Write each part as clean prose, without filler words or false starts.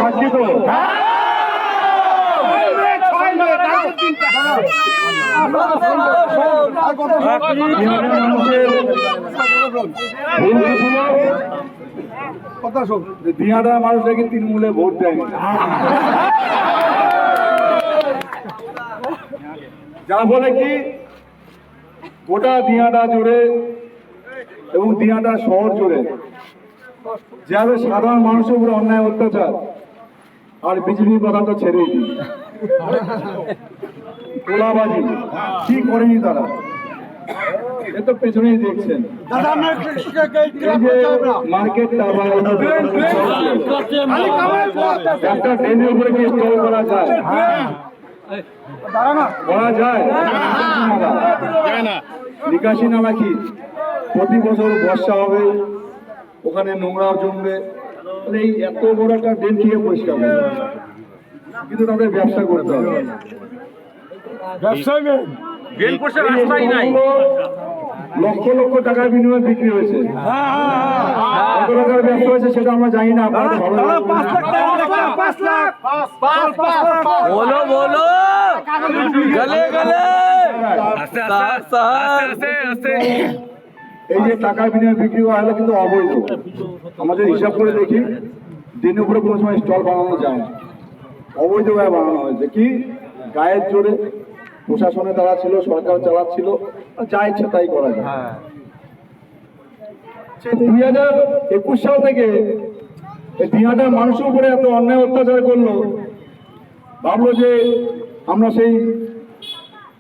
সাক্ষী তো? দিনাটার মানুষ নাকি তৃণমূলে ভোট দেয়, যার ফলে কি গোটা দিনাটা জুড়ে এবং দিনাটা শহর জুড়ে যেভাবে সাধারণ মানুষের উপরে অন্যায় অত্যাচার, আর বিজেপির কথা তো ছেড়েই দিই, তোলাবাজি কি করেনি তারা, এ তো পেছনেই দেখছেন। মার্কেটটা একটা ট্রেনের উপরে কি স্টল করা যায়? করা যায় না। নিকাশি নালা কি প্রতি বছর বর্ষা হবে, ওখানে নোংরা জমবে, এই এত বড় একটা ড্রেন থেকে পরিষ্কার হবে, কিন্তু তাদের ব্যবসা করতে হবে। লক্ষ লক্ষ টাকার বিনিময়ে বিক্রি হয়েছে, কত টাকার ব্যবসা হয়েছে সেটা আমরা জানি না। এই যে টাকার বিনিময়ে বিক্রি হওয়া হলে কিন্তু অবৈধ। আমাদের হিসাব করে দেখি, দিনের উপরে কোনো সময় স্টল বানানো যায় না, অবৈধভাবে বানানো হয়েছে। কি গায়ের জোরে প্রশাসনে তারা ছিল, সরকার চালাচ্ছিল, যা ইচ্ছা তাই করা যায়। 2021 সাল থেকে দিনাটার মানুষের উপরে এত অন্যায় অত্যাচার করলো, ভাবলো যে আমরা সেই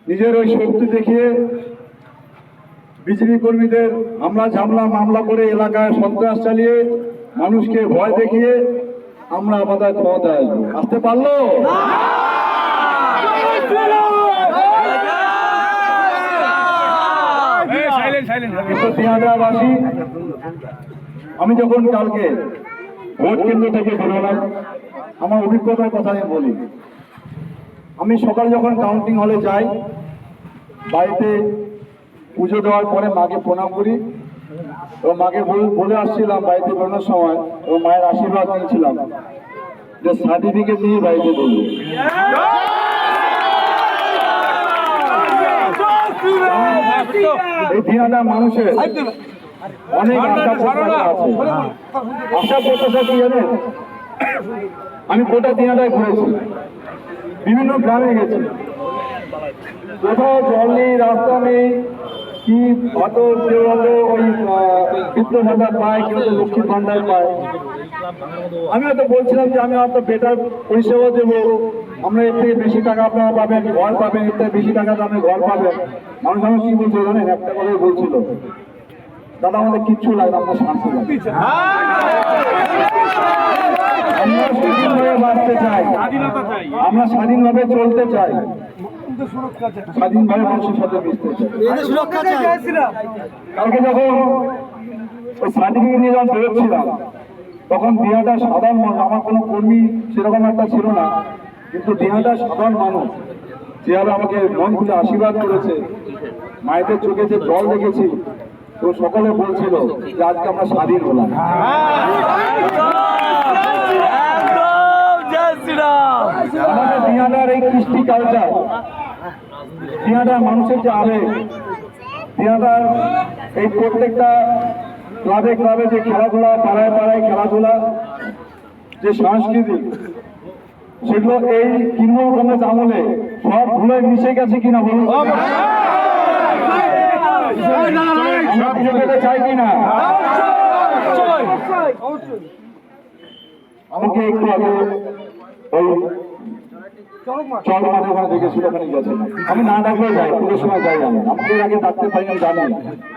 নিজের ওই শক্তি দেখিয়ে বিজেপি কর্মীদের হামলা ঝামলা মামলা করে এলাকায় সন্ত্রাস চালিয়ে মানুষকে ভয় দেখিয়ে আমরা আমাদের ক্ষমতায় আসবো। আসতে পারলো? আমি যখন কালকে ভোট কেন্দ্র থেকে বেরোলাম, আমার অভিজ্ঞতার কথা আমি বলি। আমি সকালে যখন কাউন্টিং হলে যাই, বাড়িতে পুজো দেওয়ার পরে মাকে প্রণাম করি এবং মাকে বলে আসছিলাম বাড়িতে বেরোনোর সময়, এবং মায়ের আশীর্বাদ নিয়েছিলাম যে সার্টিফিকেট নিয়ে বাড়িতে বলি। এই দিনাটা মানুষের অনেক আশা প্রত্যাশা আছে। আশা প্রত্যাশা কি জানেন? আমি গোটা দিনাটায় ঘুরেছি, বিভিন্ন গ্রামে গেছি, কোথাও জল নেই, রাস্তা নেই, কি হয়তো কেউ হয়তো ওই বৃদ্ধ ভাণ্ডার পায়, কেউ তো লক্ষ্মীর ভাণ্ডার পায়। আমি হয়তো বলছিলাম যে আমি হয়তো বেটার পরিষেবা দেবো, আমরা এর থেকে বেশি টাকা আপনারা পাবেন, ঘর পাবেন, এর থেকে বেশি টাকা দামে ঘর পাবেন। মানুষ আমার কি বলছিল জানেন? একটা কথাই বলছিল, দাদা আমাদের কিচ্ছু লাগে, আমরা শান্তি লাগে, আমরা স্বাধীনভাবে বাঁচতে চাই, আমরা স্বাধীনভাবে চলতে চাই, স্বাধীনভাবে মানুষের সাথে মিশতে চাই। কালকে যখন ওই সার্টিফিকেট নিয়ে যখন বেরোচ্ছিলাম, তখন দিনাটা সাধারণ মানুষ, আমার কোনো কর্মী সেরকম একটা ছিল না, কিন্তু দিনাটা সাধারণ মানুষ যেভাবে আমাকে মন খুলে আশীর্বাদ করেছে, মায়েদের চোখে যে জল দেখেছি, তো সকলে বলছিল যে আজকে আমরা স্বাধীন হলাম। আমাদের দিনাটার এই কৃষ্টি কালচার, দিনাটার মানুষের যে আবেগ, দিনাটার এই প্রত্যেকটা ক্লাবে ক্লাবে যে খেলাধুলা, পাড়ায় পাড়ায় খেলাধুলা, যে সংস্কৃতি, সেগুলো এই তৃণমূল কংগ্রেস আমলে সব ভুলে মিশে গেছে কিনা বলুন? চাই কিনা? আমাকে একটু আগে ওই চল মাঠে ওখানে দেখেছিল, ওখানে গেছে, আমি না ডাকলেও যাই, পুরো সময় যাই। আমি আমাকে আগে ডাকতে পারি না, জানি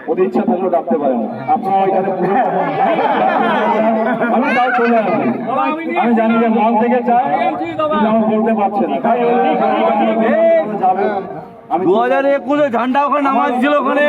ওদের ইচ্ছা থাকলেও ডাকতে পারে না। আপনারা ওইখানে আমি তাই চলে আসি, আমি জানি যে মন থেকে চাই, আমি বলতে পারছি না, তাই যাবে। আমি 2021 ঝান্ডা ওখানে নামাজ ছিল ওখানে।